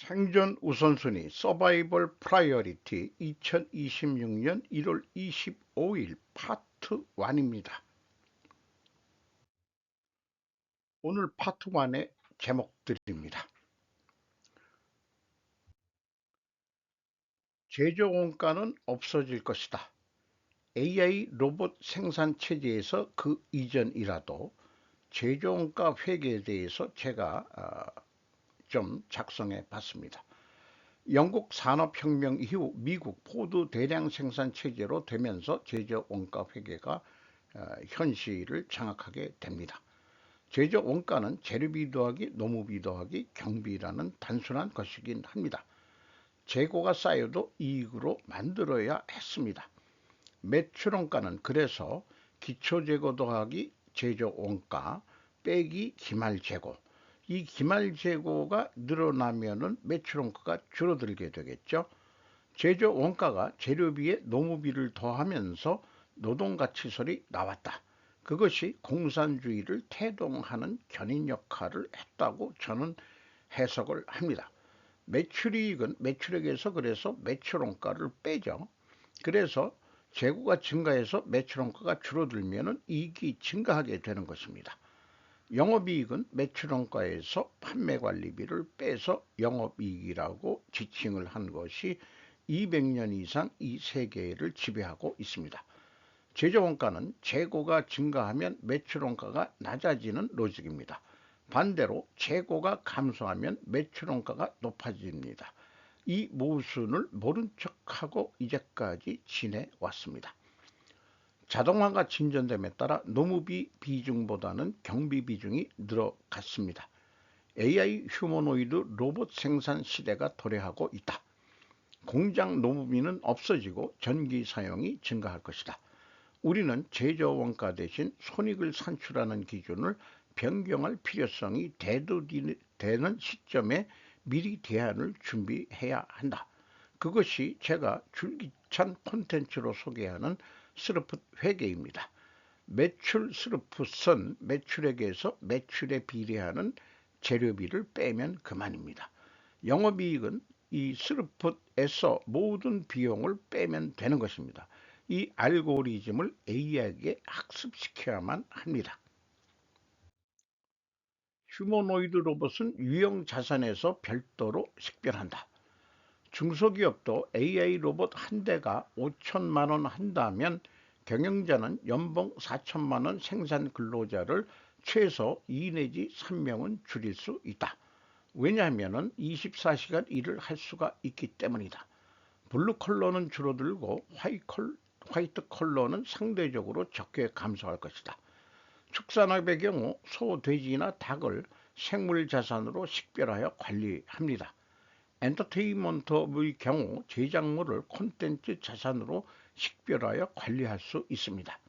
생존 우선순위 서바이벌 프라이어리티 2026년 1월 25일 파트 1입니다. 오늘 파트 1의 제목들입니다. 제조 원가는 없어질 것이다. AI 로봇 생산 체제에서 그 이전이라도 제조 원가 회계에 대해서 제가 좀 작성해 봤습니다. 영국 산업혁명 이후 미국 포드 대량 생산 체제로 되면서 제조 원가 회계가 현실을 장악하게 됩니다. 제조 원가는 재료비 더하기 노무비 더하기 경비라는 단순한 것이긴 합니다. 재고가 쌓여도 이익으로 만들어야 했습니다. 매출 원가는 그래서 기초재고 더하기 제조 원가 빼기 기말재고, 이 기말재고가 늘어나면은 매출 원가가 줄어들게 되겠죠. 제조 원가가 재료비에 노무비를 더하면서 노동가치설이 나왔다. 그것이 공산주의를 태동하는 견인 역할을 했다고 저는 해석을 합니다. 매출이익은 매출액에서 그래서 매출원가를 빼죠. 그래서 재고가 증가해서 매출원가가 줄어들면 이익이 증가하게 되는 것입니다. 영업이익은 매출원가에서 판매관리비를 빼서 영업이익이라고 지칭을 한 것이 200년 이상 이 세계를 지배하고 있습니다. 제조원가는 재고가 증가하면 매출원가가 낮아지는 로직입니다. 반대로 재고가 감소하면 매출원가가 높아집니다. 이 모순을 모른 척하고 이제까지 지내왔습니다. 자동화가 진전됨에 따라 노무비 비중보다는 경비 비중이 늘어갔습니다. AI 휴머노이드 로봇 생산 시대가 도래하고 있다. 공장 노무비는 없어지고 전기 사용이 증가할 것이다. 우리는 제조 원가 대신 손익을 산출하는 기준을 변경할 필요성이 대두되는 시점에 미리 대안을 준비해야 한다. 그것이 제가 줄기찬 콘텐츠로 소개하는 스르풋 회계입니다. 매출 스르풋은 매출액에서 매출에 비례하는 재료비를 빼면 그만입니다. 영업이익은 이 스르풋에서 모든 비용을 빼면 되는 것입니다. 이 알고리즘을 AI에게 학습시켜야만 합니다. 휴머노이드 로봇은 유형 자산에서 별도로 식별한다. 중소기업도 AI 로봇 한 대가 5천만 원 한다면 경영자는 연봉 4천만 원 생산 근로자를 최소 2 내지 3명은 줄일 수 있다. 왜냐하면 24시간 일을 할 수가 있기 때문이다. 블루 컬러는 줄어들고 화이트 컬러는 상대적으로 적게 감소할 것이다. 축산업의 경우 소, 돼지나 닭을 생물 자산으로 식별하여 관리합니다. 엔터테인먼트의 경우 제작물을 콘텐츠 자산으로 식별하여 관리할 수 있습니다.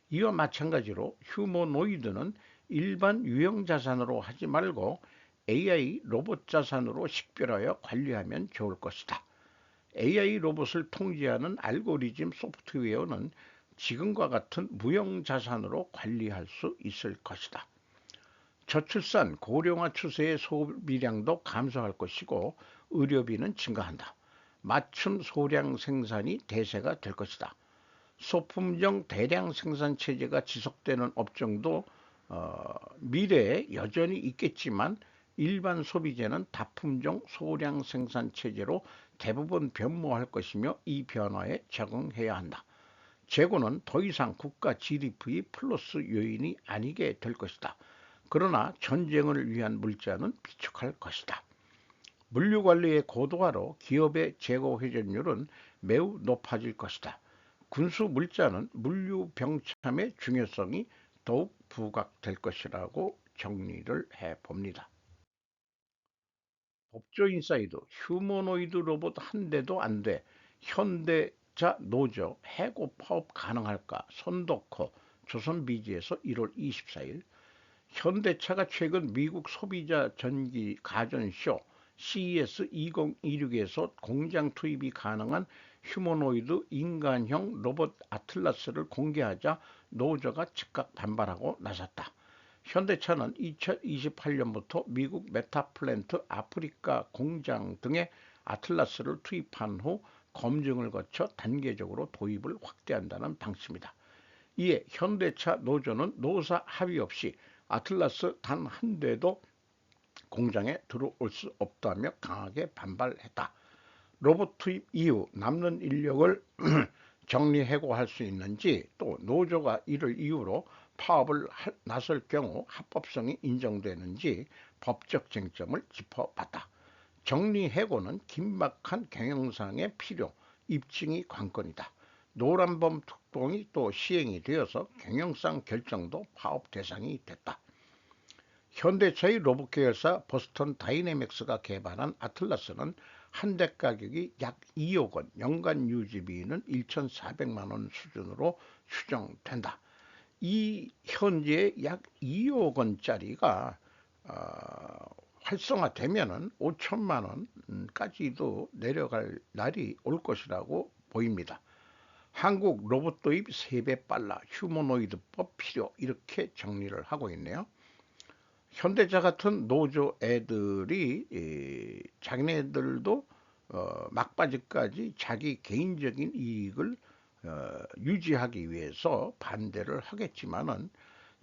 이와 마찬가지로 휴머노이드는 일반 유형 자산으로 하지 말고 AI 로봇 자산으로 식별하여 관리하면 좋을 것이다. AI 로봇을 통제하는 알고리즘 소프트웨어는 지금과 같은 무형 자산으로 관리할 수 있을 것이다. 저출산, 고령화 추세의 소비량도 감소할 것이고 의료비는 증가한다. 맞춤 소량 생산이 대세가 될 것이다. 소품종 대량 생산 체제가 지속되는 업종도 미래에 여전히 있겠지만 일반 소비재는 다품종 소량 생산 체제로 대부분 변모할 것이며 이 변화에 적응해야 한다. 재고는 더 이상 국가 GDP 플러스 요인이 아니게 될 것이다. 그러나 전쟁을 위한 물자는 비축할 것이다. 물류관리의 고도화로 기업의 재고 회전율은 매우 높아질 것이다. 군수 물자는 물류 병참의 중요성이 더욱 부각될 것이라고 정리를 해봅니다. 법조인사이드 휴머노이드 로봇 한 대도 안 돼. 현대자 노조 해고 파업 가능할까? 손덕호 조선비지에서 1월 24일. 현대차가 최근 미국 소비자 전기 가전쇼 CES 2026에서 공장 투입이 가능한 휴머노이드 인간형 로봇 아틀라스를 공개하자 노조가 즉각 반발하고 나섰다. 현대차는 2028년부터 미국 메타플랜트 아프리카 공장 등에 아틀라스를 투입한 후 검증을 거쳐 단계적으로 도입을 확대한다는 방침이다. 이에 현대차 노조는 노사 합의 없이 아틀라스 단 한 대도 공장에 들어올 수 없다며 강하게 반발했다. 로봇 투입 이후 남는 인력을 정리해고할 수 있는지, 또 노조가 이를 이유로 파업을 나설 경우 합법성이 인정되는지 법적 쟁점을 짚어봤다. 정리해고는 긴박한 경영상의 필요, 입증이 관건이다. 노란범 특공이 또 시행이 되어서 경영상 결정도 파업 대상이 됐다. 현대차의 로봇 계열사 보스턴 다이내믹스가 개발한 아틀라스는 한 대 가격이 약 2억 원, 연간 유지비는 1,400만 원 수준으로 추정된다. 이 현재 약 2억 원짜리가 활성화되면은 5천만 원까지도 내려갈 날이 올 것이라고 보입니다. 한국 로봇 도입 3배 빨라, 휴머노이드법 필요, 이렇게 정리를 하고 있네요. 현대차 같은 노조 애들이 자기네들도 막바지까지 자기 개인적인 이익을 유지하기 위해서 반대를 하겠지만은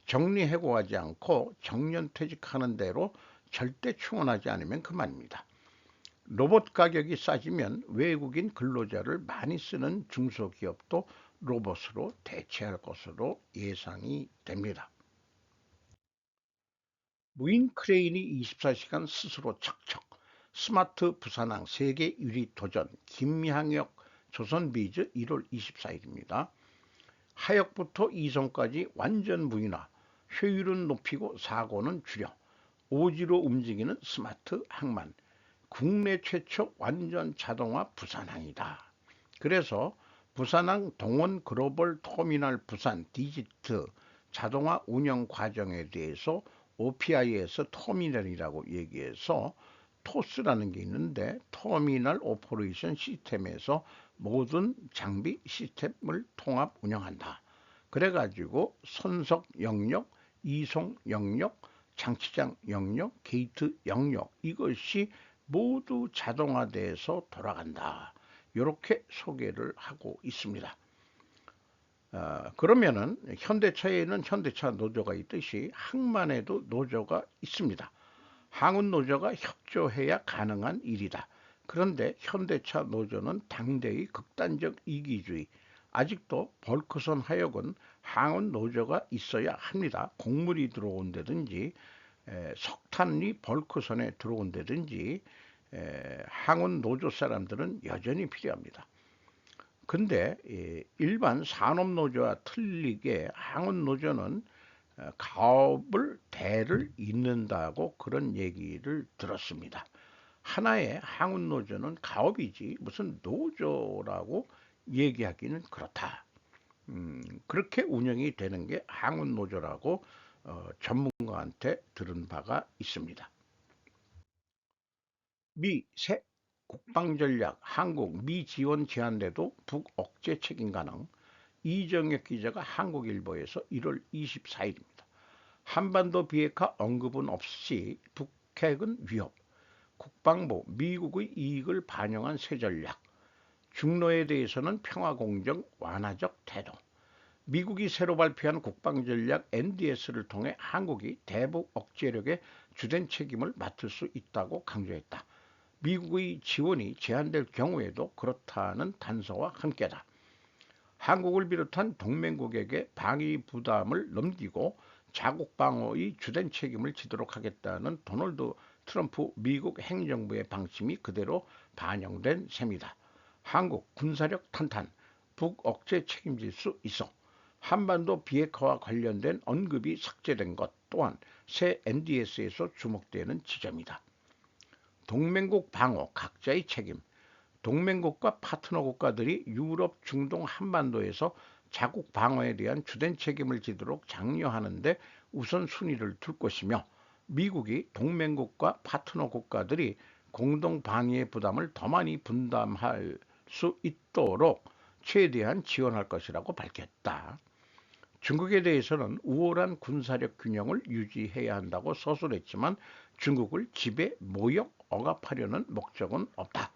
정리해고하지 않고 정년퇴직하는 대로 절대 충원하지 않으면 그만입니다. 로봇 가격이 싸지면 외국인 근로자를 많이 쓰는 중소기업도 로봇으로 대체할 것으로 예상이 됩니다. 무인 크레인이 24시간 스스로 척척, 스마트 부산항 세계 유리 도전, 김향혁 조선비즈 1월 24일입니다. 하역부터 이송까지 완전 무인화, 효율은 높이고 사고는 줄여, 오지로 움직이는 스마트 항만, 국내 최초 완전 자동화 부산항이다. 그래서 부산항 동원 글로벌 터미널 부산 디지트 자동화 운영 과정에 대해서 OPI에서 터미널이라고 얘기해서 토스라는 게 있는데, 터미널 오퍼레이션 시스템에서 모든 장비 시스템을 통합 운영한다. 그래가지고 선석 영역, 이송 영역, 장치장 영역, 게이트 영역, 이것이 모두 자동화돼서 돌아간다. 이렇게 소개를 하고 있습니다. 그러면은 현대차에는 현대차 노조가 있듯이 항만에도 노조가 있습니다. 항운 노조가 협조해야 가능한 일이다. 그런데 현대차 노조는 당대의 극단적 이기주의, 아직도 벌크선 하역은 항운 노조가 있어야 합니다. 곡물이 들어온다든지 석탄이 벌크선에 들어온다든지 항운 노조 사람들은 여전히 필요합니다. 근데 일반 산업노조와 틀리게 항운노조는 가업을 대를 잇는다고 그런 얘기를 들었습니다. 하나의 항운노조는 가업이지 무슨 노조라고 얘기하기는 그렇다. 그렇게 운영이 되는 게 항운노조라고 전문가한테 들은 바가 있습니다. 미 새 국방전략 한국 미 지원 제한돼도 북 억제 책임 가능. 이정혁 기자가 한국일보에서 1월 24일입니다. 한반도 비핵화 언급은 없이 북핵은 위협. 국방부 미국의 이익을 반영한 새 전략. 중로에 대해서는 평화공정 완화적 태도. 미국이 새로 발표한 국방전략 NDS를 통해 한국이 대북 억제력의 주된 책임을 맡을 수 있다고 강조했다. 미국의 지원이 제한될 경우에도 그렇다는 단서와 함께다. 한국을 비롯한 동맹국에게 방위 부담을 넘기고 자국 방어의 주된 책임을 지도록 하겠다는 도널드 트럼프 미국 행정부의 방침이 그대로 반영된 셈이다. 한국 군사력 탄탄, 북억제 책임질 수 있어. 한반도 비핵화와 관련된 언급이 삭제된 것 또한 새 NDS에서 주목되는 지점이다. 동맹국 방어 각자의 책임. 동맹국과 파트너 국가들이 유럽, 중동, 한반도에서 자국 방어에 대한 주된 책임을 지도록 장려하는 데 우선순위를 둘 것이며, 미국이 동맹국과 파트너 국가들이 공동 방위의 부담을 더 많이 분담할 수 있도록 최대한 지원할 것이라고 밝혔다. 중국에 대해서는 우월한 군사력 균형을 유지해야 한다고 서술했지만 중국을 지배, 모욕, 억압하려는 목적은 없다.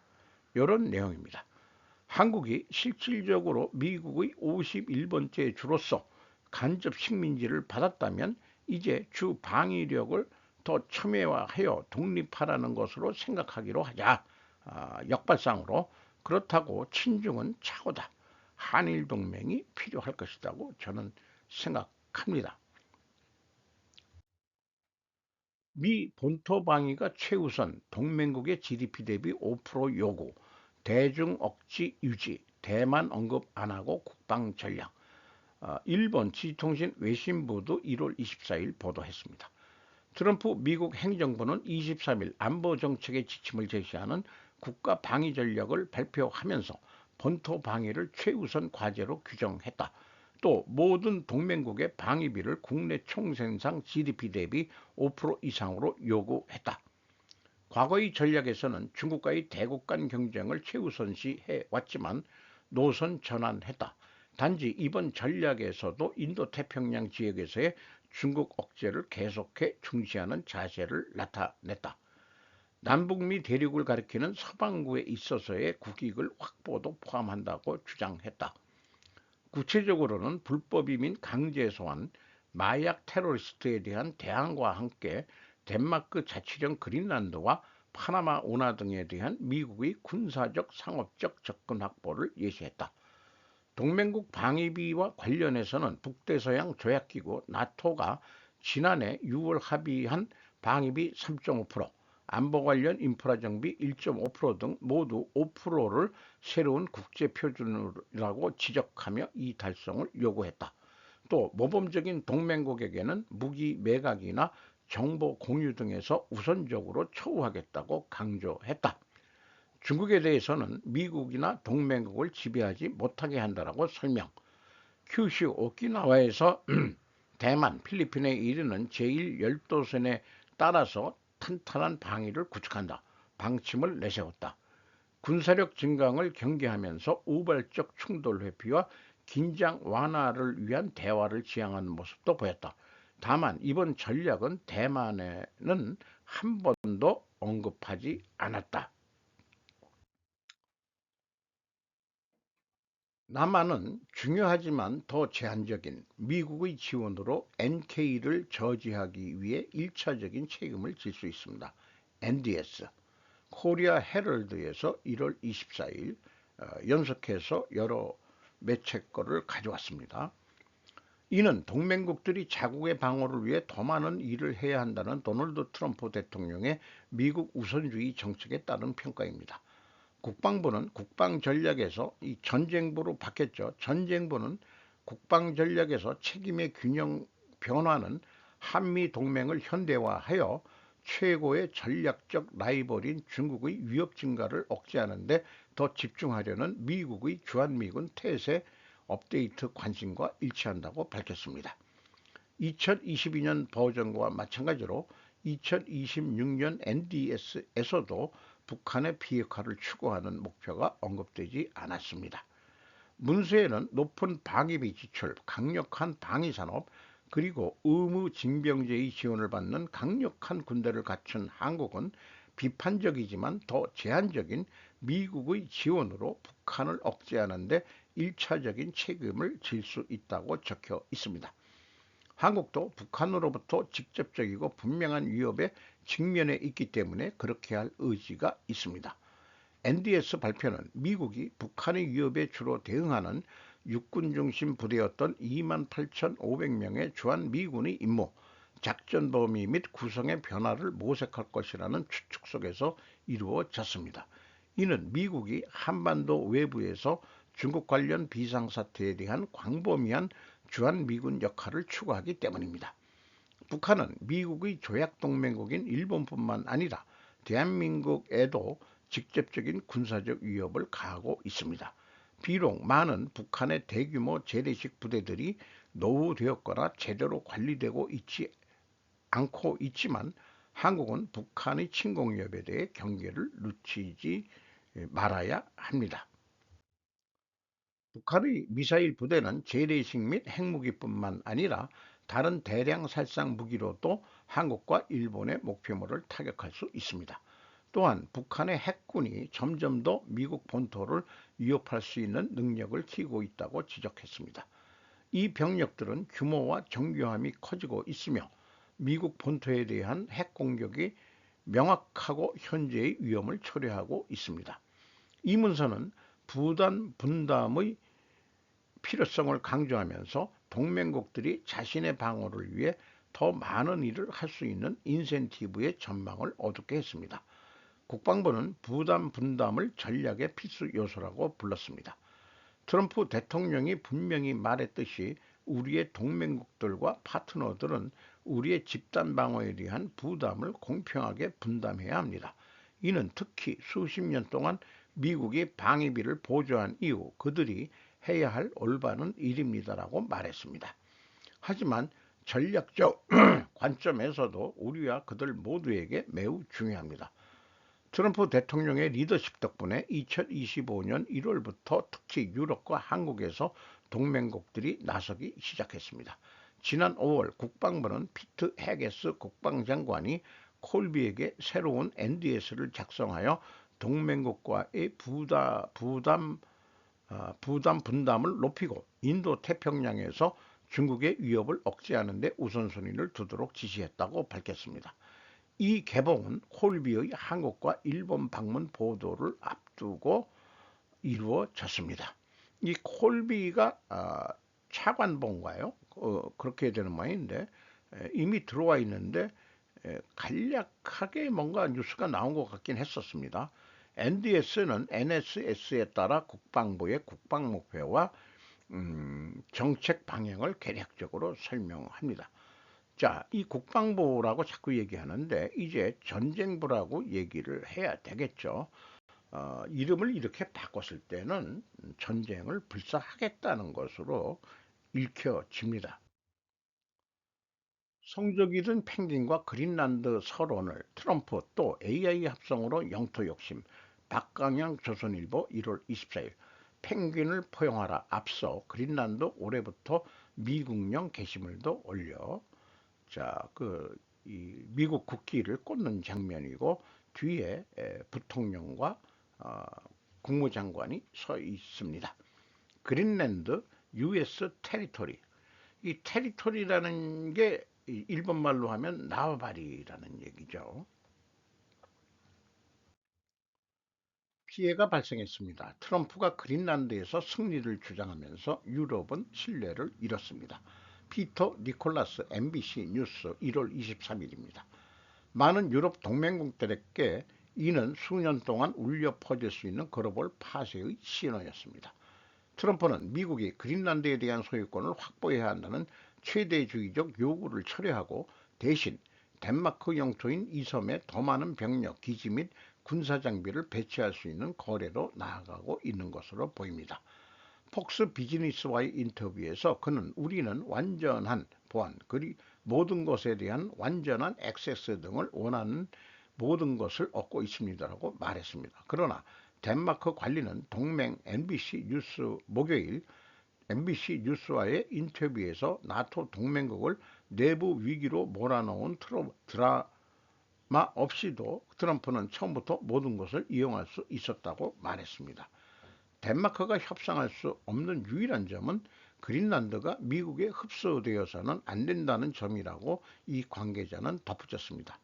이런 내용입니다. 한국이 실질적으로 미국의 51번째 주로서 간접 식민지를 받았다면 이제 주 방위력을 더 첨예화하여 독립하라는 것으로 생각하기로 하자. 역발상으로 그렇다고 친중은 차고다. 한일 동맹이 필요할 것이라고 저는 생각합니다. 미 본토 방위가 최우선, 동맹국의 GDP 대비 5% 요구, 대중 억지 유지, 대만 언급 안 하고 국방 전략. 일본 지통신 외신부도 1월 24일 보도했습니다. 트럼프 미국 행정부는 23일 안보 정책의 지침을 제시하는 국가 방위 전략을 발표하면서 본토 방위를 최우선 과제로 규정했다. 또 모든 동맹국의 방위비를 국내 총생산 GDP 대비 5% 이상으로 요구했다. 과거의 전략에서는 중국과의 대국 간 경쟁을 최우선시해 왔지만 노선 전환했다. 단지 이번 전략에서도 인도태평양 지역에서의 중국 억제를 계속해 중시하는 자세를 나타냈다. 남북미 대륙을 가리키는 서방구에 있어서의 국익을 확보도 포함한다고 주장했다. 구체적으로는 불법 이민 강제 소환, 마약 테러리스트에 대한 대항과 함께 덴마크 자치령 그린란드와 파나마 운하 등에 대한 미국의 군사적 상업적 접근 확보를 예시했다. 동맹국 방위비와 관련해서는 북대서양 조약기구 나토가 지난해 6월 합의한 방위비 3.5%, 안보 관련 인프라 정비 1.5%등 모두 5%를 새로운 국제 표준이라고 지적하며 이 달성을 요구했다. 또 모범적인 동맹국에게는 무기 매각이나 정보 공유 등에서 우선적으로 처우하겠다고 강조했다. 중국에 대해서는 미국이나 동맹국을 지배하지 못하게 한다라고 설명. 큐슈 오키나와에서 대만, 필리핀에 이르는 제1열도선에 따라서 탄탄한 방위를 구축한다. 방침을 내세웠다. 군사력 증강을 경계하면서 우발적 충돌 회피와 긴장 완화를 위한 대화를 지향하는 모습도 보였다. 다만 이번 전략은 대만에는 한 번도 언급하지 않았다. 남한은 중요하지만 더 제한적인 미국의 지원으로 NK를 저지하기 위해 1차적인 책임을 질 수 있습니다. NDS, 코리아 헤럴드에서 1월 24일 연속해서 여러 매체 거를 가져왔습니다. 이는 동맹국들이 자국의 방어를 위해 더 많은 일을 해야 한다는 도널드 트럼프 대통령의 미국 우선주의 정책에 따른 평가입니다. 국방부는 국방전략에서 이 전쟁부로 바뀌었죠. 전쟁부는 국방전략에서 책임의 균형 변화는 한미 동맹을 현대화하여 최고의 전략적 라이벌인 중국의 위협 증가를 억제하는 데 더 집중하려는 미국의 주한미군 태세 업데이트 관심과 일치한다고 밝혔습니다. 2022년 버전과 마찬가지로 2026년 NDS에서도 북한의 비핵화를 추구하는 목표가 언급되지 않았습니다. 문서에는 높은 방위비 지출, 강력한 방위산업, 그리고 의무징병제의 지원을 받는 강력한 군대를 갖춘 한국은 비판적이지만 더 제한적인 미국의 지원으로 북한을 억제하는 데 1차적인 책임을 질 수 있다고 적혀 있습니다. 한국도 북한으로부터 직접적이고 분명한 위협에 직면해 있기 때문에 그렇게 할 의지가 있습니다. NDS 발표는 미국이 북한의 위협에 주로 대응하는 육군 중심 부대였던 28,500명의 주한미군의 임무, 작전 범위 및 구성의 변화를 모색할 것이라는 추측 속에서 이루어졌습니다. 이는 미국이 한반도 외부에서 중국 관련 비상사태에 대한 광범위한 주한미군 역할을 추구하기 때문입니다. 북한은 미국의 조약동맹국인 일본뿐만 아니라 대한민국에도 직접적인 군사적 위협을 가하고 있습니다. 비록 많은 북한의 대규모 재래식 부대들이 노후되었거나 제대로 관리되고 있지 않고 있지만 한국은 북한의 침공 위협에 대해 경계를 늦추지 말아야 합니다. 북한의 미사일 부대는 재래식 및 핵무기뿐만 아니라 다른 대량 살상 무기로도 한국과 일본의 목표물을 타격할 수 있습니다. 또한 북한의 핵군이 점점 더 미국 본토를 위협할 수 있는 능력을 키우고 있다고 지적했습니다. 이 병력들은 규모와 정교함이 커지고 있으며 미국 본토에 대한 핵 공격이 명확하고 현재의 위험을 초래하고 있습니다. 이 문서는 부단 분담의 필요성을 강조하면서 동맹국들이 자신의 방어를 위해 더 많은 일을 할 수 있는 인센티브의 전망을 어둡게 했습니다. 국방부는 부담 분담을 전략의 필수 요소라고 불렀습니다. 트럼프 대통령이 분명히 말했듯이 우리의 동맹국들과 파트너들은 우리의 집단 방어에 대한 부담을 공평하게 분담해야 합니다. 이는 특히 수십 년 동안 미국이 방위비를 보조한 이후 그들이 해야 할 올바른 일입니다라고 말했습니다. 하지만 전략적 관점에서도 우리와 그들 모두에게 매우 중요합니다. 트럼프 대통령의 리더십 덕분에 2025년 1월부터 특히 유럽과 한국에서 동맹국들이 나서기 시작했습니다. 지난 5월 국방부는 피트 해게스 국방장관이 콜비에게 새로운 NDS를 작성하여 동맹국과의 부담 분담을 높이고 인도 태평양에서 중국의 위협을 억제하는 데 우선순위를 두도록 지시했다고 밝혔습니다. 이 개봉은 콜비의 한국과 일본 방문 보도를 앞두고 이루어졌습니다. 이 콜비가 차관본가요? 그렇게 되는 모양인데 이미 들어와 있는데 간략하게 뭔가 뉴스가 나온 것 같긴 했었습니다. NDS는 NSS에 따라 국방부의 국방 목표와 정책 방향을 개략적으로 설명합니다. 자, 이 국방부라고 자꾸 얘기하는데 이제 전쟁부라고 얘기를 해야 되겠죠. 이름을 이렇게 바꿨을 때는 전쟁을 불사하겠다는 것으로 읽혀집니다. 성적이 든 펭귄과 그린란드 서론을 트럼프 또 AI 합성으로 영토 욕심 박강영 조선일보 1월 24일 펭귄을 포용하라 앞서 그린란드 올해부터 미국령 게시물도 올려 이 미국 국기를 꽂는 장면이고 뒤에 부통령과 국무장관이 서 있습니다. 그린랜드 US 테리토리. 이 테리토리라는 게 일본말로 하면 나와바리라는 얘기죠. 피해가 발생했습니다. 트럼프가 그린란드에서 승리를 주장하면서 유럽은 신뢰를 잃었습니다. 피터 니콜라스 MBC 뉴스 1월 23일입니다. 많은 유럽 동맹국들에게 이는 수년 동안 울려 퍼질 수 있는 글로벌 파쇄의 신호였습니다. 트럼프는 미국이 그린란드에 대한 소유권을 확보해야 한다는 최대주의적 요구를 철회하고 대신 덴마크 영토인 이 섬에 더 많은 병력, 기지 및 군사장비를 배치할 수 있는 거래로 나아가고 있는 것으로 보입니다. 폭스 비즈니스와의 인터뷰에서 그는 우리는 완전한 보안, 그리고 모든 것에 대한 완전한 액세스 등을 원하는 모든 것을 얻고 있습니다라고 말했습니다. 그러나 덴마크 관리는 동맹 MBC 뉴스 목요일 MBC 뉴스와의 인터뷰에서 나토 동맹국을 내부 위기로 몰아넣은 드라마 없이도 트럼프는 처음부터 모든 것을 이용할 수 있었다고 말했습니다. 덴마크가 협상할 수 없는 유일한 점은 그린란드가 미국에 흡수되어서는 안 된다는 점이라고 이 관계자는 덧붙였습니다.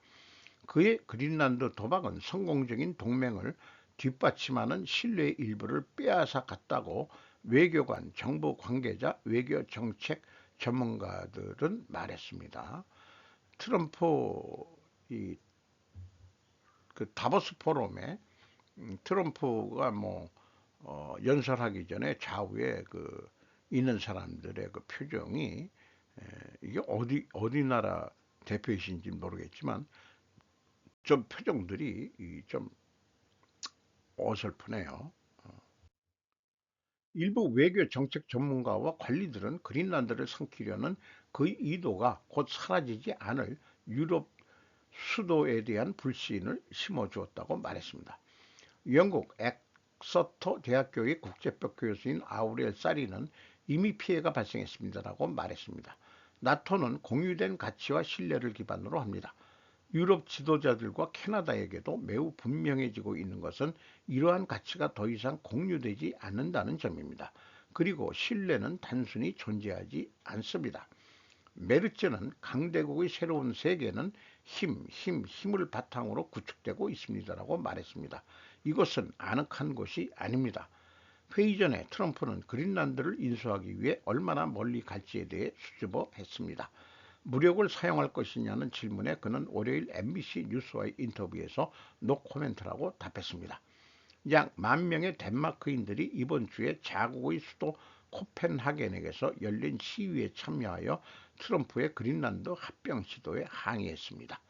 그의 그린란드 도박은 성공적인 동맹을 뒷받침하는 신뢰의 일부를 빼앗아 갔다고 외교관, 정부 관계자, 외교 정책 전문가들은 말했습니다. 트럼프 그 다보스 포럼에 트럼프가 연설하기 전에 좌우에 있는 사람들의 그 표정이 이게 어디 나라 대표이신지 모르겠지만 좀 표정들이 좀 어설프네요. 일부 외교 정책 전문가와 관리들은 그린란드를 삼키려는 그 의도가 곧 사라지지 않을 유럽 수도에 대한 불신을 심어주었다고 말했습니다. 영국 엑서터 대학교의 국제법 교수인 아우렐 사리는 이미 피해가 발생했습니다라고 말했습니다. 나토는 공유된 가치와 신뢰를 기반으로 합니다. 유럽 지도자들과 캐나다에게도 매우 분명해지고 있는 것은 이러한 가치가 더 이상 공유되지 않는다는 점입니다. 그리고 신뢰는 단순히 존재하지 않습니다. 메르츠는 강대국의 새로운 세계는 힘을 바탕으로 구축되고 있습니다라고 말했습니다. 이것은 아늑한 것이 아닙니다. 회의 전에 트럼프는 그린란드를 인수하기 위해 얼마나 멀리 갈지에 대해 수줍어했습니다. 무력을 사용할 것이냐는 질문에 그는 월요일 MBC 뉴스와의 인터뷰에서 노코멘트라고 답했습니다. 약 10,000명의 덴마크인들이 이번 주에 자국의 수도 코펜하겐에서 열린 시위에 참여하여 트럼프의 그린란드 합병 시도에 항의했습니다.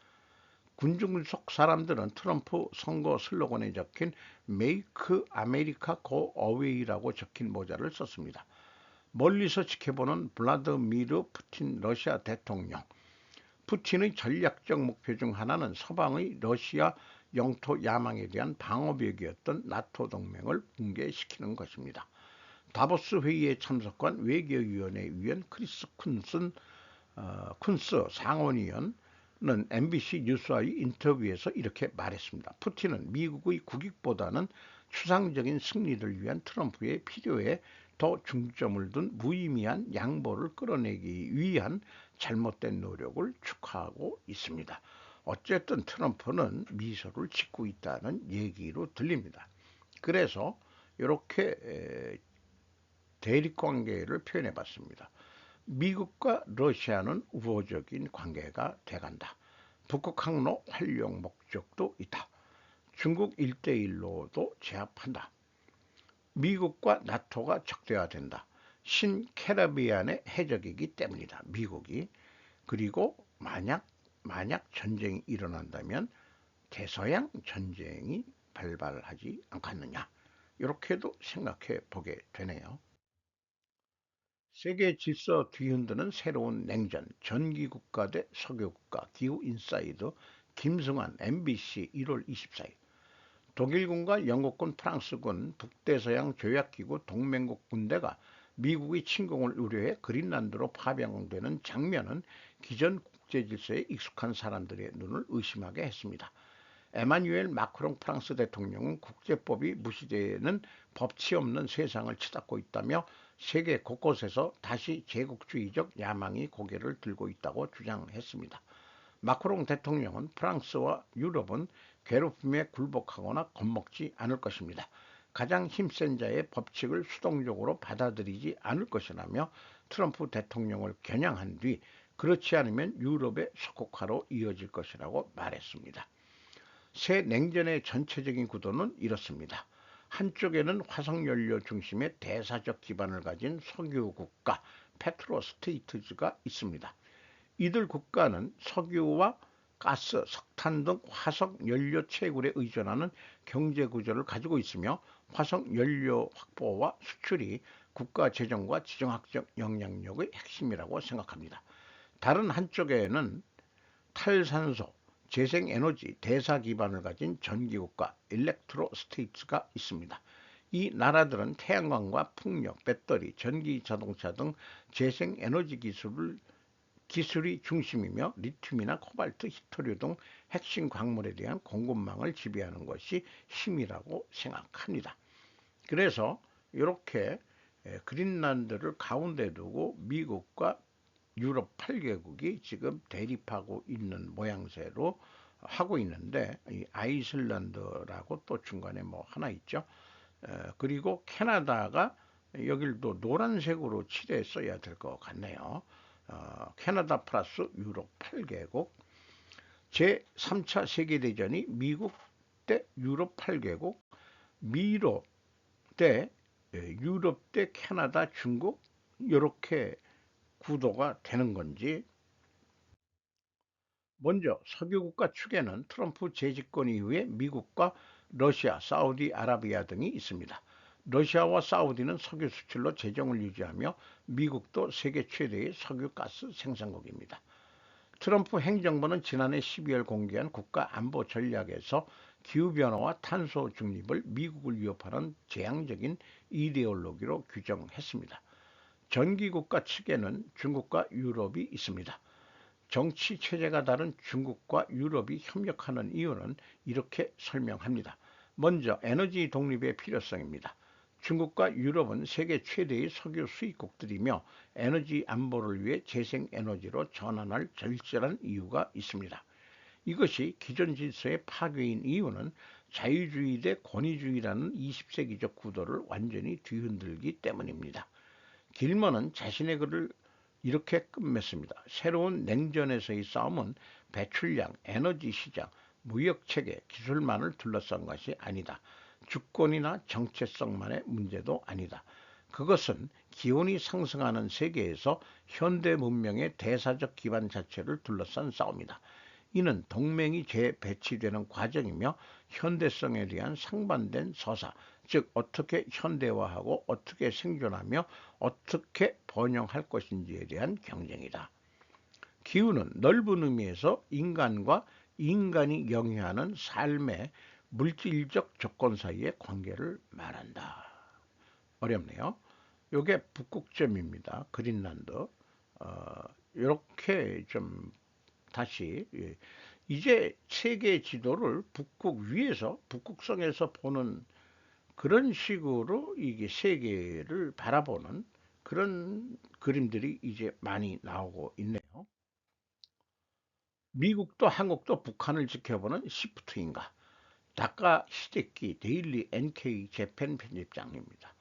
군중석 사람들은 트럼프 선거 슬로건에 적힌 Make America Go Away라고 적힌 모자를 썼습니다. 멀리서 지켜보는 블라드미르 푸틴 러시아 대통령. 푸틴의 전략적 목표 중 하나는 서방의 러시아 영토 야망에 대한 방어벽이었던 나토 동맹을 붕괴시키는 것입니다. 다보스 회의에 참석한 외교위원회 위원 크리스 쿤스 상원의원은 MBC 뉴스와의 인터뷰에서 이렇게 말했습니다. 푸틴은 미국의 국익보다는 추상적인 승리를 위한 트럼프의 필요에 더 중점을 둔 무의미한 양보를 끌어내기 위한 잘못된 노력을 축하하고 있습니다. 어쨌든 트럼프는 미소를 짓고 있다는 얘기로 들립니다. 그래서 이렇게 대립관계를 표현해 봤습니다. 미국과 러시아는 우호적인 관계가 돼간다. 북극 항로 활용 목적도 있다. 중국 1대1로도 제압한다. 미국과 나토가 적대화된다. 신캐리비안의 해적이기 때문이다. 미국이. 그리고 만약 전쟁이 일어난다면 대서양 전쟁이 발발하지 않겠느냐. 이렇게도 생각해 보게 되네요. 세계 질서 뒤흔드는 새로운 냉전, 전기국가 대 석유국가, 기후인사이드, 김승환, MBC 1월 24일. 독일군과 영국군, 프랑스군, 북대서양 조약기구 동맹국 군대가 미국의 침공을 우려해 그린란드로 파병되는 장면은 기존 국제질서에 익숙한 사람들의 눈을 의심하게 했습니다. 에마뉴엘 마크롱 프랑스 대통령은 국제법이 무시되는 법치 없는 세상을 치닫고 있다며 세계 곳곳에서 다시 제국주의적 야망이 고개를 들고 있다고 주장했습니다. 마크롱 대통령은 프랑스와 유럽은 괴롭힘에 굴복하거나 겁먹지 않을 것입니다. 가장 힘센 자의 법칙을 수동적으로 받아들이지 않을 것이라며 트럼프 대통령을 겨냥한 뒤 그렇지 않으면 유럽의 석국화로 이어질 것이라고 말했습니다. 새 냉전의 전체적인 구도는 이렇습니다. 한쪽에는 화석연료 중심의 대사적 기반을 가진 석유 국가 페트로 스테이트즈가 있습니다. 이들 국가는 석유와 가스, 석탄 등 화석연료 채굴에 의존하는 경제 구조를 가지고 있으며 화석연료 확보와 수출이 국가 재정과 지정학적 영향력의 핵심이라고 생각합니다. 다른 한쪽에는 탈산소, 재생에너지, 대사 기반을 가진 전기국가 일렉트로 스테이트가 있습니다. 이 나라들은 태양광과 풍력, 배터리, 전기 자동차 등 재생에너지 기술이 중심이며 리튬이나 코발트, 히토류 등 핵심 광물에 대한 공급망을 지배하는 것이 힘이라고 생각합니다. 그래서 이렇게 그린란드를 가운데 두고 미국과 유럽 8개국이 지금 대립하고 있는 모양새로 하고 있는데 이 아이슬란드라고 또 중간에 뭐 하나 있죠. 그리고 캐나다가 여길 또 노란색으로 칠했어야 될 것 같네요. 캐나다 플러스 유럽 8개국 제3차 세계대전이 미국 대 유럽 8개국 미로 대 유럽 대 캐나다 중국 이렇게 구도가 되는 건지. 먼저 석유국가 측에는 트럼프 재집권 이후에 미국과 러시아, 사우디아라비아 등이 있습니다. 러시아와 사우디는 석유 수출로 재정을 유지하며 미국도 세계 최대의 석유 가스 생산국입니다. 트럼프 행정부는 지난해 12월 공개한 국가안보 전략에서 기후변화와 탄소 중립을 미국을 위협하는 재앙적인 이데올로기로 규정했습니다. 전기국가 측에는 중국과 유럽이 있습니다. 정치 체제가 다른 중국과 유럽이 협력하는 이유는 이렇게 설명합니다. 먼저 에너지 독립의 필요성입니다. 중국과 유럽은 세계 최대의 석유 수입국들이며 에너지 안보를 위해 재생에너지로 전환할 절실한 이유가 있습니다. 이것이 기존 질서의 파괴인 이유는 자유주의 대 권위주의라는 20세기적 구도를 완전히 뒤흔들기 때문입니다. 길먼은 자신의 글을 이렇게 끝맺습니다. 새로운 냉전에서의 싸움은 배출량, 에너지 시장, 무역체계, 기술만을 둘러싼 것이 아니다. 주권이나 정체성만의 문제도 아니다. 그것은 기온이 상승하는 세계에서 현대 문명의 대사적 기반 자체를 둘러싼 싸움이다. 이는 동맹이 재배치되는 과정이며 현대성에 대한 상반된 서사, 즉 어떻게 현대화하고 어떻게 생존하며 어떻게 번영할 것인지에 대한 경쟁이다. 기후는 넓은 의미에서 인간과 인간이 영위하는 삶의 물질적 조건 사이의 관계를 말한다. 어렵네요. 요게 북극점입니다. 그린란드. 이렇게 좀 다시 이제 세계 지도를 북극 위에서 북극성에서 보는 그런 식으로 이게 세계를 바라보는 그런 그림들이 이제 많이 나오고 있네요. 미국도 한국도 북한을 지켜보는 시프트인가? 다카 히데키 데일리 NK 재팬 편집장입니다.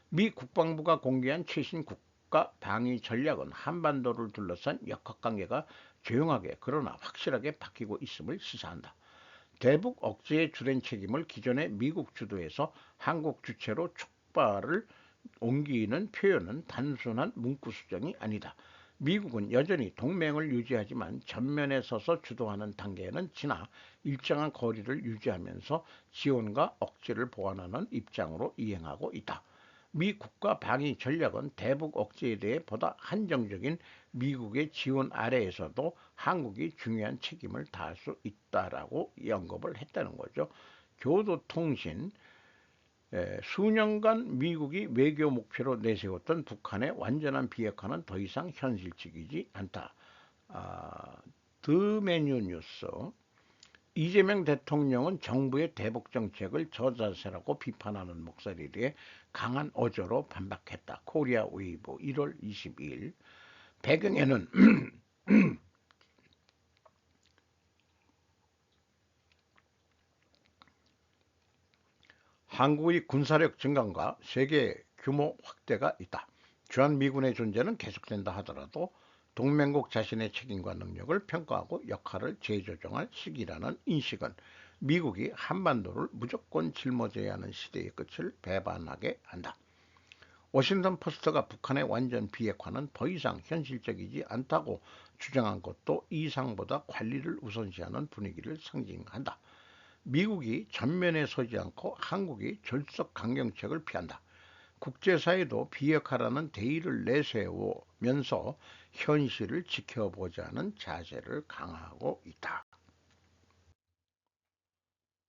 미 국방부가 공개한 최신 국가 방위 전략은 한반도를 둘러싼 역학관계가 조용하게 그러나 확실하게 바뀌고 있음을 시사한다. 대북 억제에 주된 책임을 기존의 미국 주도에서 한국 주체로 촉발을 옮기는 표현은 단순한 문구 수정이 아니다. 미국은 여전히 동맹을 유지하지만 전면에 서서 주도하는 단계는 지나 일정한 거리를 유지하면서 지원과 억제를 보완하는 입장으로 이행하고 있다. 미 국가 방위 전략은 대북 억제에 대해 보다 한정적인 미국의 지원 아래에서도 한국이 중요한 책임을 다할 수 있다라고 언급을 했다는 거죠. 교도통신 수년간 미국이 외교 목표로 내세웠던 북한의 완전한 비핵화는 더 이상 현실적이지 않다. 드메뉴 뉴스 이재명 대통령은 정부의 대북 정책을 저자세라고 비판하는 목소리에 강한 어조로 반박했다. 코리아 웨이브 1월 22일 배경에는 한국의 군사력 증강과 세계 규모 확대가 있다. 주한미군의 존재는 계속된다 하더라도 동맹국 자신의 책임과 능력을 평가하고 역할을 재조정할 시기라는 인식은 미국이 한반도를 무조건 짊어져야 하는 시대의 끝을 배반하게 한다. 워싱턴 포스트가 북한의 완전 비핵화는 더 이상 현실적이지 않다고 주장한 것도 이상보다 관리를 우선시하는 분위기를 상징한다. 미국이 전면에 서지 않고 한국이 졸속 강경책을 피한다. 국제사회도 비핵화라는 대의를 내세우면서 현실을 지켜보자는 자세를 강화하고 있다.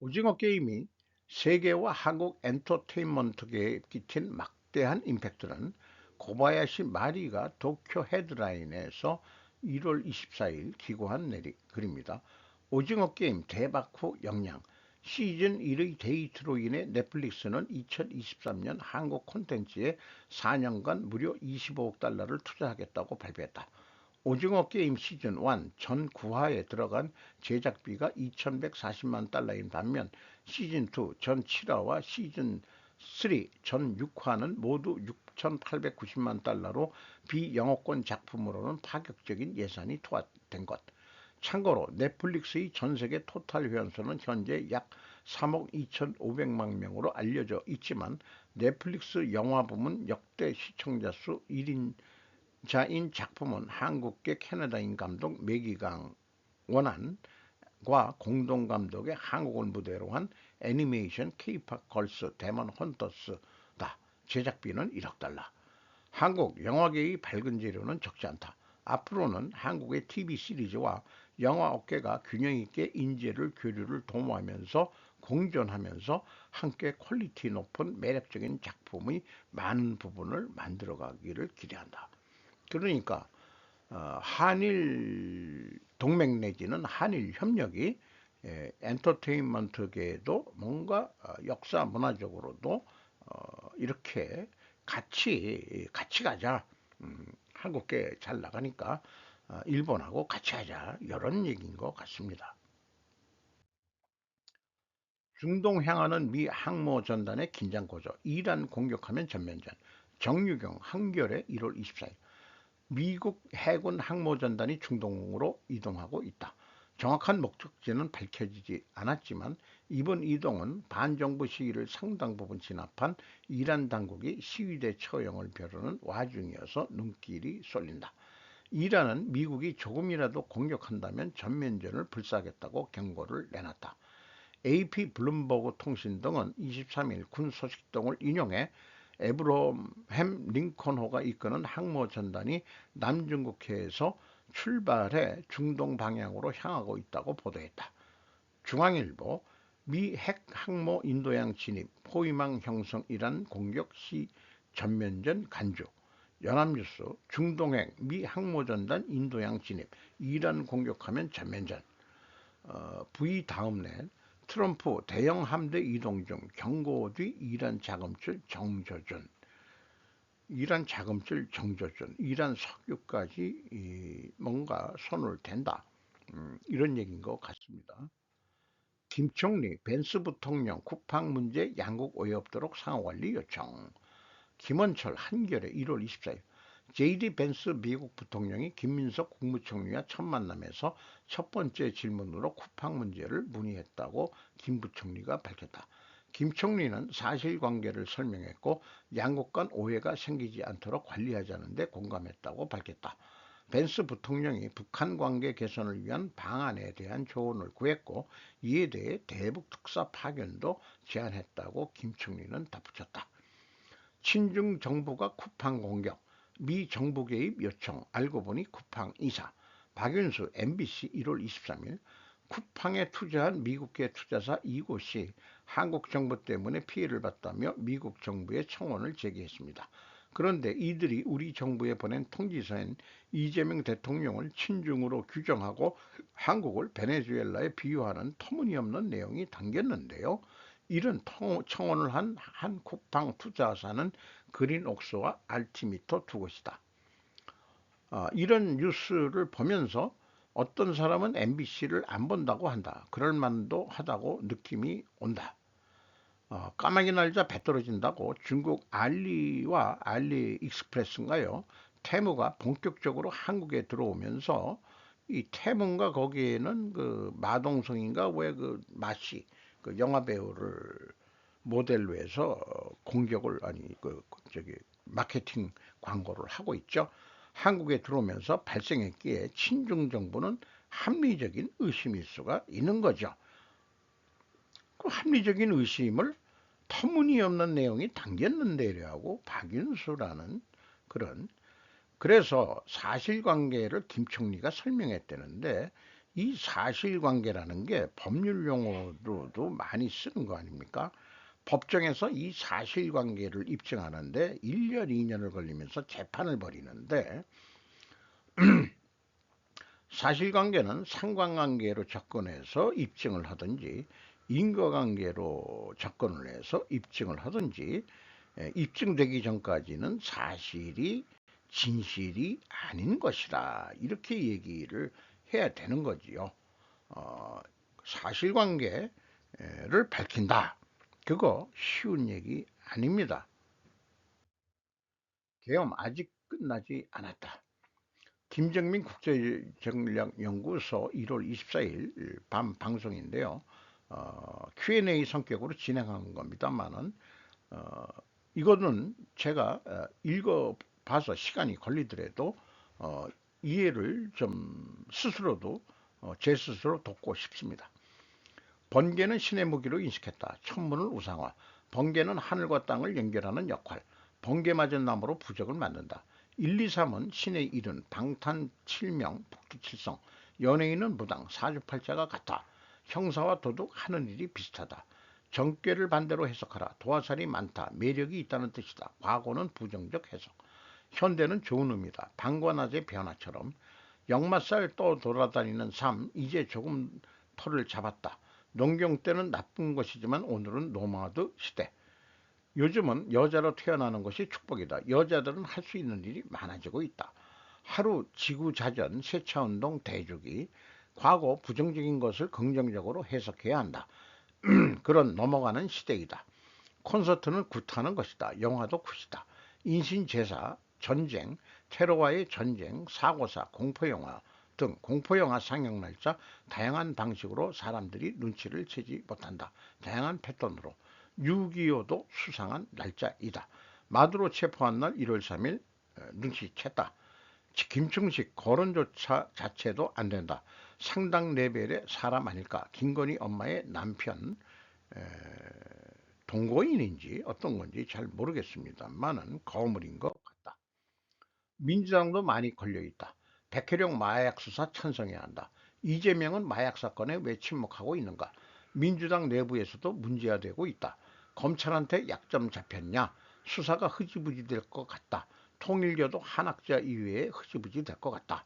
오징어 게임이 세계와 한국 엔터테인먼트계에 끼친 막대한 임팩트는 고바야시 마리가 도쿄 헤드라인에서 1월 24일 기고한 글입니다. 오징어 게임 대박 후 영향 시즌 1의 데이트로 인해 넷플릭스는 2023년 한국 콘텐츠에 4년간 무려 25억 달러를 투자하겠다고 발표했다. 오징어 게임 시즌 1 전 9화에 들어간 제작비가 2,140만 달러인 반면 시즌 2 전 7화와 시즌 3 전 6화는 모두 6,890만 달러로 비영어권 작품으로는 파격적인 예산이 투하된 것. 참고로 넷플릭스의 전세계 토탈 회원수는 현재 약 3억 2,500만 명으로 알려져 있지만 넷플릭스 영화 부문 역대 시청자 수 1인자인 작품은 한국계 캐나다인 감독 매기강 원안과 공동 감독의 한국을 무대로 한 애니메이션 K-팝 걸스 데몬 헌터스다. 제작비는 1억 달러. 한국 영화계의 밝은 재료는 적지 않다. 앞으로는 한국의 TV 시리즈와 영화 업계가 균형 있게 인재를 교류를 도모하면서 공존하면서 함께 퀄리티 높은 매력적인 작품의 많은 부분을 만들어가기를 기대한다. 그러니까 한일 동맹 내지는 한일 협력이 엔터테인먼트계에도 뭔가 역사 문화적으로도 이렇게 같이 가자. 한국계 잘 나가니까 일본하고 같이 하자. 이런 얘기인 것 같습니다. 중동 향하는 미 항모 전단의 긴장 고조. 이란 공격하면 전면전. 정유경 한겨레 1월 24일. 미국 해군 항모전단이 중동으로 이동하고 있다. 정확한 목적지는 밝혀지지 않았지만 이번 이동은 반정부 시위를 상당 부분 진압한 이란 당국이 시위대 처형을 벼르는 와중이어서 눈길이 쏠린다. 이란은 미국이 조금이라도 공격한다면 전면전을 불사하겠다고 경고를 내놨다. AP 블룸버그 통신 등은 23일 군 소식통을 인용해 에브러햄 링컨호가 이끄는 항모 전단이 남중국해에서 출발해 중동 방향으로 향하고 있다고 보도했다. 중앙일보 미 핵 항모 인도양 진입 포위망 형성 이란 공격 시 전면전 간주. 연합뉴스 중동핵 미 항모전단 인도양 진입 이란 공격하면 전면전. V 다음넷 트럼프 대형 함대 이동 중 경고 뒤 이란 자금줄 정조준, 이란 석유까지 뭔가 손을 댄다. 이런 얘기인 것 같습니다. 김총리, 벤스 부통령 쿠팡 문제 양국 오해 없도록 상호관리 요청. 김원철 한겨레 1월 24일. JD 벤스 미국 부통령이 김민석 국무총리와 첫 만남에서 첫 번째 질문으로 쿠팡 문제를 문의했다고 김 부총리가 밝혔다. 김 총리는 사실관계를 설명했고 양국 간 오해가 생기지 않도록 관리하자는 데 공감했다고 밝혔다. 벤스 부통령이 북한 관계 개선을 위한 방안에 대한 조언을 구했고 이에 대해 대북 특사 파견도 제안했다고 김 총리는 덧붙였다. 친중 정부가 쿠팡 공격, 미 정부 개입 요청, 알고 보니 쿠팡 이사. 박윤수 MBC 1월 23일. 쿠팡에 투자한 미국계 투자사 이곳이 한국 정부 때문에 피해를 봤다며 미국 정부에 청원을 제기했습니다. 그런데 이들이 우리 정부에 보낸 통지서엔 이재명 대통령을 친중으로 규정하고 한국을 베네수엘라에 비유하는 터무니없는 내용이 담겼는데요. 이런 청원을 한 쿠팡 투자사는 그린옥스와 알티미터 두 곳이다. 이런 뉴스를 보면서 어떤 사람은 MBC를 안 본다고 한다. 그럴 만도 하다고 느낌이 온다. 까마귀 날자 배 떨어진다고 중국 알리와 알리익스프레스인가요? 테무가 본격적으로 한국에 들어오면서 이 테무인가 거기에는 그 마동석인가 왜 그 마씨 그 영화 배우를 모델로 해서 공격을 아니 그 저기 마케팅 광고를 하고 있죠. 한국에 들어오면서 발생했기에 친중 정부는 합리적인 의심일 수가 있는 거죠. 그 합리적인 의심을 터무니없는 내용이 담겼는데라고 박윤수라는 그런 그래서 사실관계를 김 총리가 설명했다는데 이 사실관계라는 게 법률 용어로도 많이 쓰는 거 아닙니까? 법정에서 이 사실관계를 입증하는데 1년, 2년을 걸리면서 재판을 벌이는데 사실관계는 상관관계로 접근해서 입증을 하든지 인과관계로 접근을 해서 입증을 하든지 입증되기 전까지는 사실이 진실이 아닌 것이다. 이렇게 얘기를 해야 되는 거지요. 사실관계를 밝힌다. 그거 쉬운 얘기 아닙니다. 계엄 아직 끝나지 않았다. 김정민 국제전략연구소 1월 24일 밤 방송인데요. Q&A 성격으로 진행하는 겁니다만은 이거는 제가 읽어봐서 시간이 걸리더라도 이해를 좀 스스로도 제 스스로 돕고 싶습니다. 번개는 신의 무기로 인식했다. 천문을 우상화. 번개는 하늘과 땅을 연결하는 역할. 번개 맞은 나무로 부적을 만든다. 1, 2, 3은 신의 일은 방탄 7명, 북두 7성, 연예인은 무당, 사주팔자가 같다. 형사와 도둑 하는 일이 비슷하다. 정죄를 반대로 해석하라. 도화살이 많다. 매력이 있다는 뜻이다. 과거는 부정적 해석. 현대는 좋은 의미다. 밤과 낮의 변화처럼 역마살 떠 돌아다니는 삶, 이제 조금 털을 잡았다. 농경 때는 나쁜 것이지만 오늘은 노마드 시대. 요즘은 여자로 태어나는 것이 축복이다. 여자들은 할 수 있는 일이 많아지고 있다. 하루 지구자전, 세차운동, 대주기. 과거 부정적인 것을 긍정적으로 해석해야 한다. 그런 넘어가는 시대이다. 콘서트는 굿하는 것이다. 영화도 굿이다. 인신제사, 전쟁, 테러와의 전쟁, 사고사, 공포영화 등 공포영화 상영 날짜 다양한 방식으로 사람들이 눈치를 채지 못한다. 다양한 패턴으로. 6.25도 수상한 날짜이다. 마두로 체포한 날 1월 3일 눈치챘다. 김충식 거론조차 자체도 안 된다. 상당 레벨의 사람 아닐까. 김건희 엄마의 남편 동거인인지 어떤 건지 잘 모르겠습니다만은 거물인 것 같다. 민주당도 많이 걸려있다. 백혜령 마약 수사 찬성해야 한다. 이재명은 마약 사건에 왜 침묵하고 있는가? 민주당 내부에서도 문제가 되고 있다. 검찰한테 약점 잡혔냐? 수사가 흐지부지 될 것 같다. 통일교도 한학자 이외에 흐지부지 될 것 같다.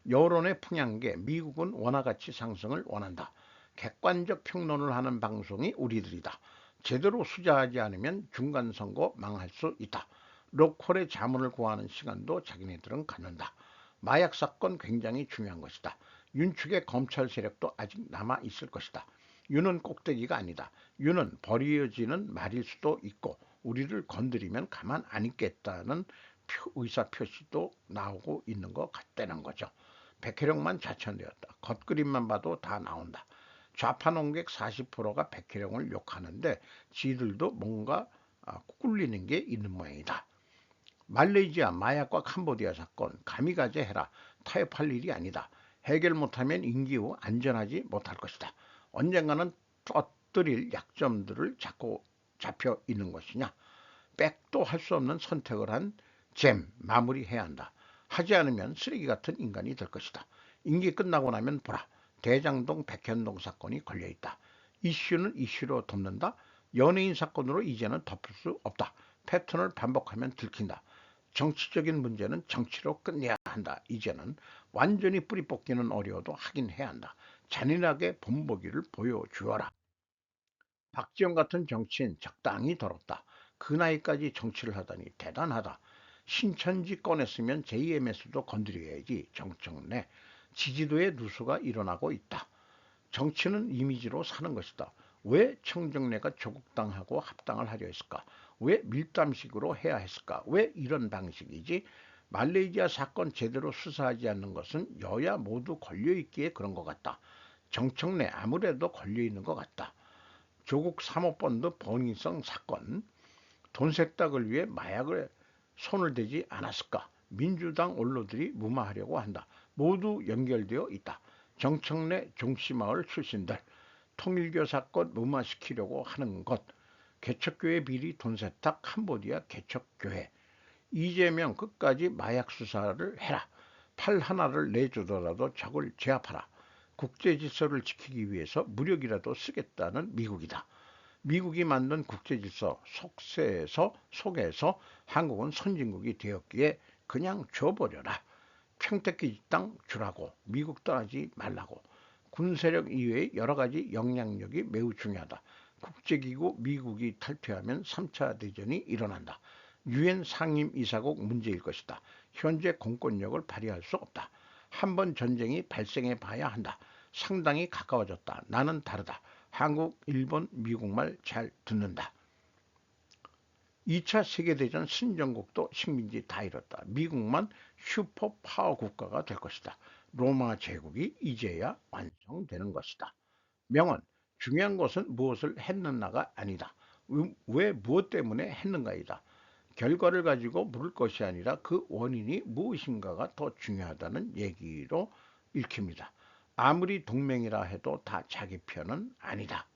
여론의 풍향계 미국은 원화가치 상승을 원한다. 객관적 평론을 하는 방송이 우리들이다. 제대로 수사하지 않으면 중간선거 망할 수 있다. 로컬의 자문을 구하는 시간도 자기네들은 갖는다. 마약 사건 굉장히 중요한 것이다. 윤 측의 검찰 세력도 아직 남아 있을 것이다. 윤은 꼭대기가 아니다. 윤은 버려지는 말일 수도 있고 우리를 건드리면 가만 안 있겠다는 의사표시도 나오고 있는 것 같다는 거죠. 백혜령만 자천되었다. 겉그림만 봐도 다 나온다. 좌파 농객 40%가 백혜령을 욕하는데 지들도 뭔가 꿀리는 게 있는 모양이다. 말레이시아 마약과 캄보디아 사건 가미가제 해라. 타협할 일이 아니다. 해결 못하면 임기 후 안전하지 못할 것이다. 언젠가는 터뜨릴 약점들을 자꾸 잡혀 있는 것이냐. 백도 할 수 없는 선택을 한 잼 마무리해야 한다. 하지 않으면 쓰레기 같은 인간이 될 것이다. 임기 끝나고 나면 보라. 대장동 백현동 사건이 걸려있다. 이슈는 이슈로 덮는다. 연예인 사건으로 이제는 덮을 수 없다. 패턴을 반복하면 들킨다. 정치적인 문제는 정치로 끝내야 한다. 이제는 완전히 뿌리 뽑기는 어려워도 하긴 해야 한다. 잔인하게 본보기를 보여주어라. 박지원 같은 정치인 적당히 더럽다. 그 나이까지 정치를 하다니 대단하다. 신천지 꺼냈으면 JMS도 건드려야지. 정청래 지지도의 누수가 일어나고 있다. 정치는 이미지로 사는 것이다. 왜 청정래가 조국당하고 합당을 하려 했을까? 왜 밀담식으로 해야 했을까? 왜 이런 방식이지? 말레이시아 사건 제대로 수사하지 않는 것은 여야 모두 걸려있기에 그런 것 같다. 정청래 아무래도 걸려있는 것 같다. 조국 사모펀드 범인성 사건, 돈 세탁을 위해 마약을 손을 대지 않았을까? 민주당 원로들이 무마하려고 한다. 모두 연결되어 있다. 정청래 종씨마을 출신들, 통일교 사건 무마시키려고 하는 것, 개척교회 비리 돈 세탁 캄보디아 개척교회, 이재명 끝까지 마약 수사를 해라. 팔 하나를 내주더라도 적을 제압하라. 국제 질서를 지키기 위해서 무력이라도 쓰겠다는 미국이다. 미국이 만든 국제 질서 속에서 한국은 선진국이 되었기에 그냥 줘버려라. 평택기 땅 주라고. 미국 떠나지 말라고. 군세력 이외의 여러 가지 영향력이 매우 중요하다. 국제기구 미국이 탈퇴하면 3차 대전이 일어난다. 유엔 상임이사국 문제일 것이다. 현재 공권력을 발휘할 수 없다. 한번 전쟁이 발생해 봐야 한다. 상당히 가까워졌다. 나는 다르다. 한국, 일본, 미국말 잘 듣는다. 2차 세계대전 신정국도 식민지 다 잃었다. 미국만 슈퍼파워 국가가 될 것이다. 로마 제국이 이제야 완성되는 것이다. 명언, 중요한 것은 무엇을 했느냐가 아니다. 왜 무엇 때문에 했는가이다. 결과를 가지고 물을 것이 아니라 그 원인이 무엇인가가 더 중요하다는 얘기로 읽힙니다. 아무리 동맹이라 해도 다 자기 편은 아니다.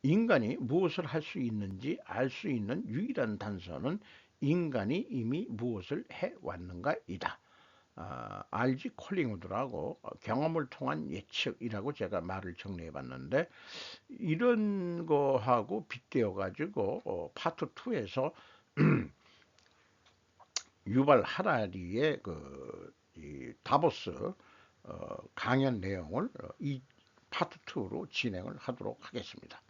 인간이 무엇을 할 수 있는지 알 수 있는 유일한 단서는 인간이 이미 무엇을 해왔는가이다. RG 콜링우드라고 경험을 통한 예측이라고 제가 말을 정리해 봤는데, 이런 거하고 빗대어 가지고 파트 2에서 유발 하라리의 이 다보스 강연 내용을 이 파트 2로 진행을 하도록 하겠습니다.